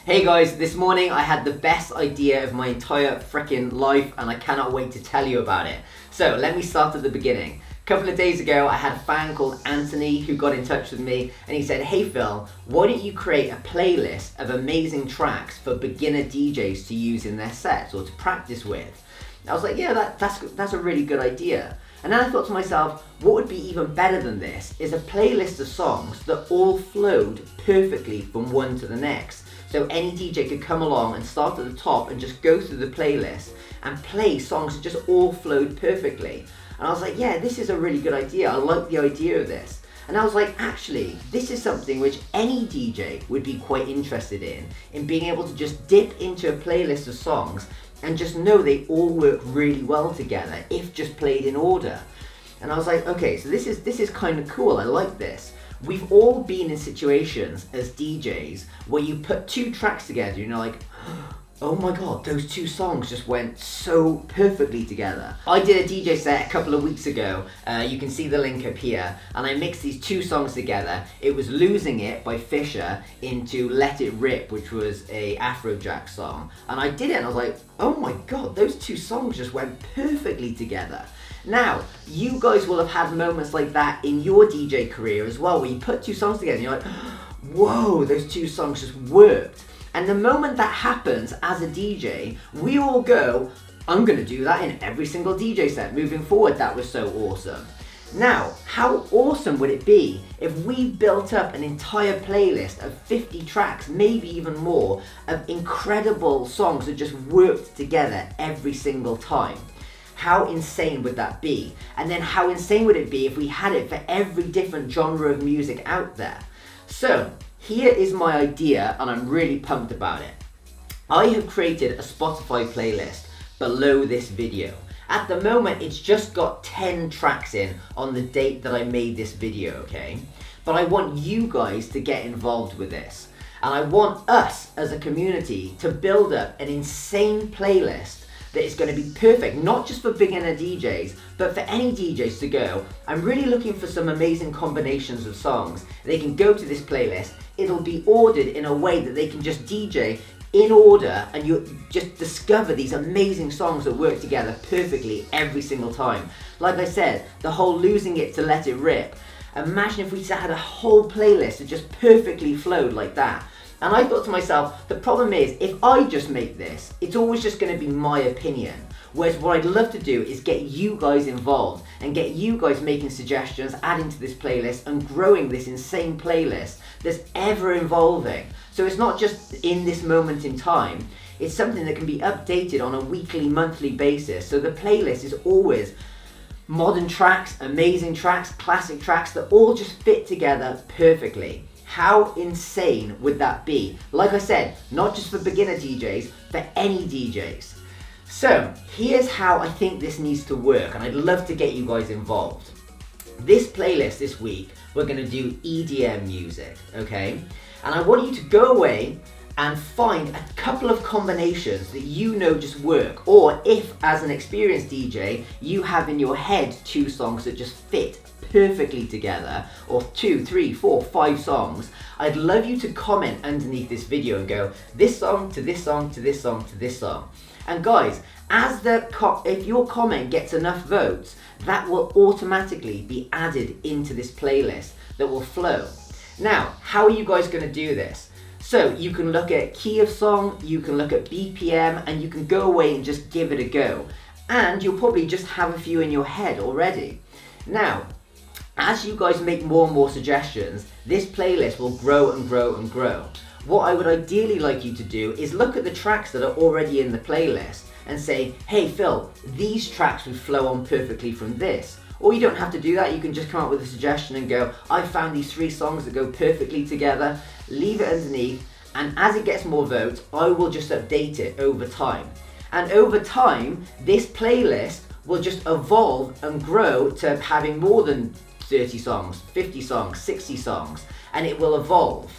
Hey guys, this morning I had the best idea of my entire freaking life and I cannot wait to tell you about it. So let me start at the beginning. A couple of days ago I had a fan called Anthony who got in touch with me and he said, hey Phil, why don't you create a playlist of amazing tracks for beginner DJs to use in their sets or to practice with? I was like, yeah, that's a really good idea. And then I thought to myself, what would be even better than this is a playlist of songs that all flowed perfectly from one to the next. So any DJ could come along and start at the top and just go through the playlist and play songs that just all flowed perfectly. And I was like, yeah, this is a really good idea. I like the idea of this. And I was like, actually, this is something which any DJ would be quite interested in being able to just dip into a playlist of songs and just know they all work really well together if just played in order. And I was like, okay, so this is kind of cool. I like this. We've all been in situations as DJs where you put two tracks together and you're like, oh my god, those two songs just went so perfectly together. I did a DJ set a couple of weeks ago, you can see the link up here, and I mixed these two songs together. It was Losing It by Fisher into Let It Rip, which was a Afrojack song. And I did it and I was like, oh my god, those two songs just went perfectly together. Now, you guys will have had moments like that in your DJ career as well, where you put two songs together and you're like, whoa, those two songs just worked. And the moment that happens as a DJ, we all go, I'm going to do that in every single DJ set moving forward. That was so awesome. Now, how awesome would it be if we built up an entire playlist of 50 tracks, maybe even more, of incredible songs that just worked together every single time? How insane would that be? And then how insane would it be if we had it for every different genre of music out there? So, here is my idea and I'm really pumped about it. I have created a Spotify playlist below this video. At the moment it's just got 10 tracks in on the date that I made this video, okay? But I want you guys to get involved with this. And I want us as a community to build up an insane playlist that is going to be perfect, not just for beginner DJs, but for any DJs to go, I'm really looking for some amazing combinations of songs. They can go to this playlist, it'll be ordered in a way that they can just DJ in order and you just discover these amazing songs that work together perfectly every single time. Like I said, the whole Losing It to Let It Rip. Imagine if we had a whole playlist that just perfectly flowed like that. And I thought to myself, the problem is, if I just make this, it's always just going to be my opinion. Whereas what I'd love to do is get you guys involved and get you guys making suggestions, adding to this playlist and growing this insane playlist that's ever evolving. So it's not just in this moment in time, it's something that can be updated on a weekly, monthly basis. So the playlist is always modern tracks, amazing tracks, classic tracks that all just fit together perfectly. How insane would that be? Like I said, not just for beginner DJs, for any DJs. So here's how I think this needs to work, and I'd love to get you guys involved. This playlist this week, we're going to do EDM music, okay? And I want you to go away and find a couple of combinations that you know just work, or if as an experienced DJ you have in your head two songs that just fit perfectly together, or 2, 3, 4, 5 songs, I'd love you to comment underneath this video and go, this song to this song to this song to this song. And guys, if your comment gets enough votes, that will automatically be added into this playlist that will flow. Now, how are you guys going to do this? So you can look at key of song, you can look at BPM, and you can go away and just give it a go. And you'll probably just have a few in your head already. Now, as you guys make more and more suggestions, this playlist will grow and grow and grow. What I would ideally like you to do is look at the tracks that are already in the playlist and say, hey Phil, these tracks would flow on perfectly from this. Or you don't have to do that, you can just come up with a suggestion and go, I found these 3 songs that go perfectly together, leave it underneath, and as it gets more votes, I will just update it over time. And over time, this playlist will just evolve and grow to having more than 30 songs, 50 songs, 60 songs, and it will evolve.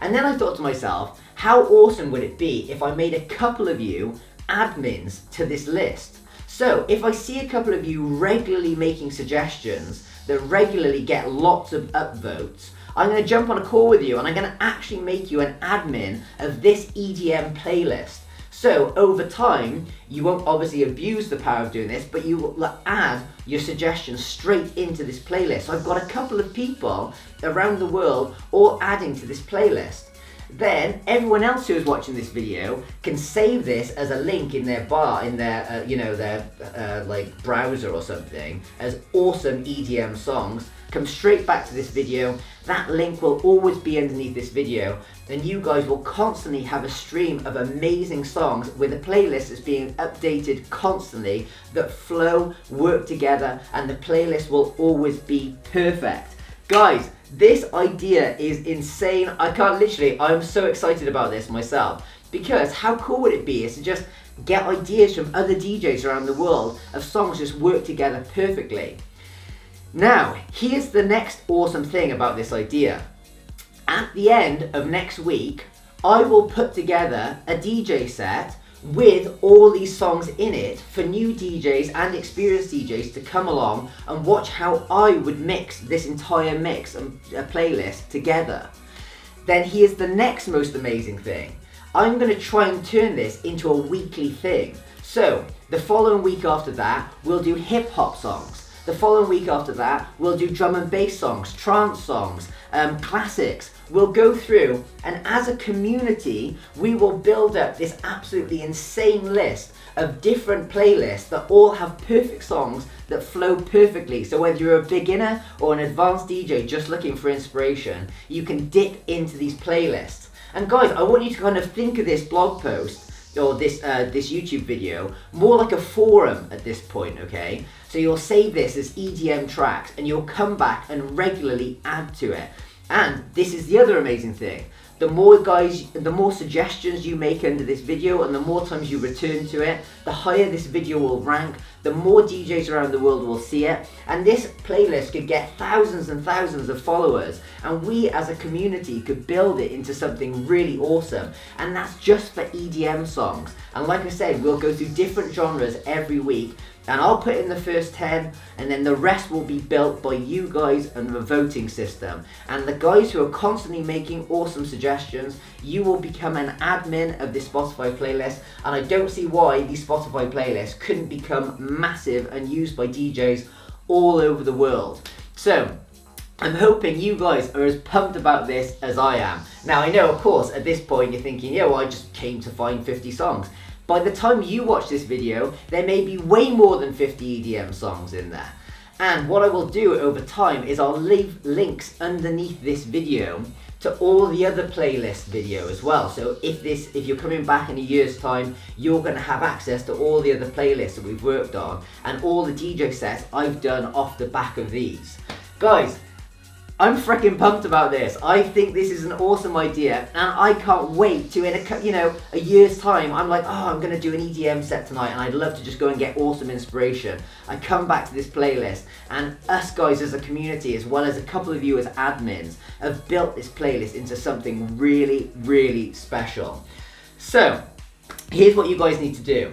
And then I thought to myself, how awesome would it be if I made a couple of you admins to this list? So if I see a couple of you regularly making suggestions that regularly get lots of upvotes, I'm going to jump on a call with you and I'm going to actually make you an admin of this EDM playlist. So over time, you won't obviously abuse the power of doing this, but you will add your suggestions straight into this playlist. So I've got a couple of people around the world all adding to this playlist. Then everyone else who is watching this video can save this as a link in their bar, in their like browser or something, as awesome EDM songs. Come straight back to this video. That link will always be underneath this video, and you guys will constantly have a stream of amazing songs with a playlist that's being updated constantly, that flow, work together, and the playlist will always be perfect. Guys, this idea is insane. I'm so excited about this myself, because how cool would it be is to just get ideas from other DJs around the world of songs just work together perfectly. Now, here's the next awesome thing about this idea. At the end of next week, I will put together a DJ set with all these songs in it for new DJs and experienced DJs to come along and watch how I would mix this entire mix and a playlist together. Then here's the next most amazing thing. I'm going to try and turn this into a weekly thing. So the following week after that, we'll do hip hop songs. The following week after that, we'll do drum and bass songs, trance songs, classics. We'll go through, and as a community, we will build up this absolutely insane list of different playlists that all have perfect songs that flow perfectly. So whether you're a beginner or an advanced DJ just looking for inspiration, you can dip into these playlists. And guys, I want you to kind of think of this blog post or this YouTube video more like a forum at this point, okay? So you'll save this as EDM tracks and you'll come back and regularly add to it. And this is the other amazing thing. The more suggestions you make under this video and the more times you return to it, the higher this video will rank, the more DJs around the world will see it, and this playlist could get thousands and thousands of followers, and we as a community could build it into something really awesome. And that's just for EDM songs. And like I said, we'll go through different genres every week, and I'll put in the first 10, and then the rest will be built by you guys and the voting system. And the guys who are constantly making awesome suggestions, you will become an admin of this Spotify playlist, and I don't see why these Spotify playlists couldn't become massive and used by DJs all over the world. So I'm hoping you guys are as pumped about this as I am. Now I know, of course, at this point you're thinking, yeah, well, I just came to find 50 songs. By the time you watch this video, there may be way more than 50 EDM songs in there. And what I will do over time is I'll leave links underneath this video to all the other playlist video as well. So if you're coming back in a year's time, you're going to have access to all the other playlists that we've worked on and all the DJ sets I've done off the back of these. Guys, I'm freaking pumped about this. I think this is an awesome idea, and I can't wait to, in a year's time, I'm like, oh, I'm going to do an EDM set tonight, and I'd love to just go and get awesome inspiration. I come back to this playlist, and us guys as a community, as well as a couple of you as admins, have built this playlist into something really, really special. So, here's what you guys need to do.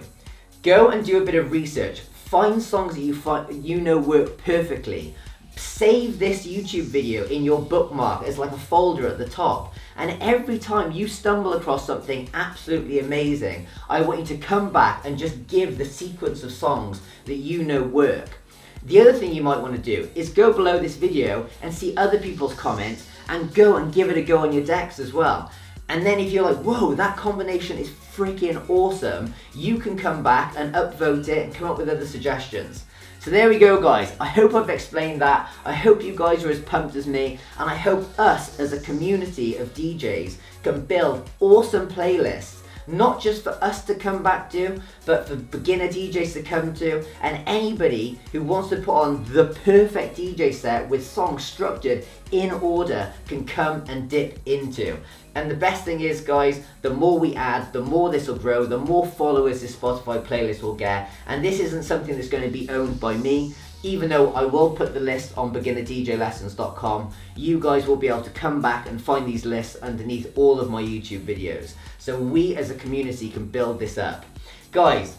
Go and do a bit of research. Find songs that you know work perfectly. Save this YouTube video in your bookmark as like a folder at the top, and every time you stumble across something absolutely amazing, I want you to come back and just give the sequence of songs that you know work. The other thing you might want to do is go below this video and see other people's comments and go and give it a go on your decks as well. And then if you're like, whoa, that combination is freaking awesome, you can come back and upvote it and come up with other suggestions. So there we go, guys. I hope I've explained that. I hope you guys are as pumped as me, and I hope us as a community of DJs can build awesome playlists, not just for us to come back to, but for beginner DJs to come to, and anybody who wants to put on the perfect DJ set with songs structured in order can come and dip into. And the best thing is, guys, the more we add, the more this will grow, the more followers this Spotify playlist will get. And this isn't something that's going to be owned by me. Even though I will put the list on beginnerdjlessons.com, you guys will be able to come back and find these lists underneath all of my YouTube videos. So we as a community can build this up. Guys,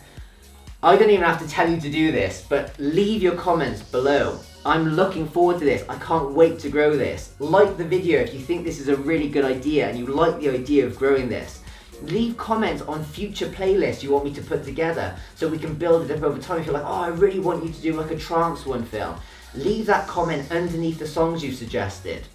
I don't even have to tell you to do this, but leave your comments below. I'm looking forward to this. I can't wait to grow this. Like the video if you think this is a really good idea and you like the idea of growing this. Leave comments on future playlists you want me to put together so we can build it up over time. If you're like, oh, I really want you to do like a trance one, Phil. Leave that comment underneath the songs you suggested.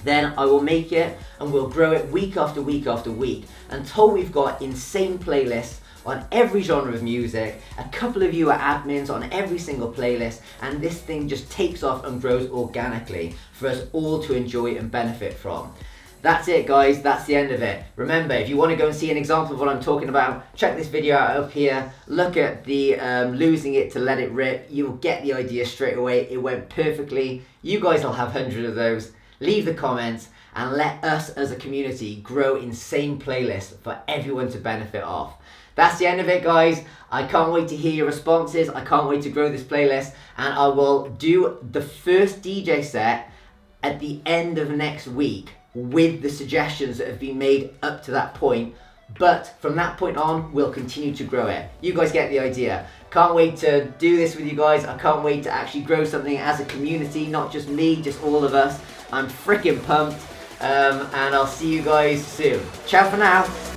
Then I will make it and we'll grow it week after week after week until we've got insane playlists on every genre of music. A couple of you are admins on every single playlist, and this thing just takes off and grows organically for us all to enjoy and benefit from. That's it, guys. That's the end of it. Remember, if you want to go and see an example of what I'm talking about, check this video out up here. Look at the losing it to let it rip. You'll get the idea straight away. It went perfectly. You guys will have hundreds of those. Leave the comments and let us as a community grow insane playlists for everyone to benefit off. That's the end of it, guys. I can't wait to hear your responses. I can't wait to grow this playlist, and I will do the first DJ set at the end of next week with the suggestions that have been made up to that point. But from that point on, we'll continue to grow it. You guys get the idea. Can't wait to do this with you guys. I can't wait to actually grow something as a community, not just me, just all of us. I'm freaking pumped, and I'll see you guys soon. Ciao for now.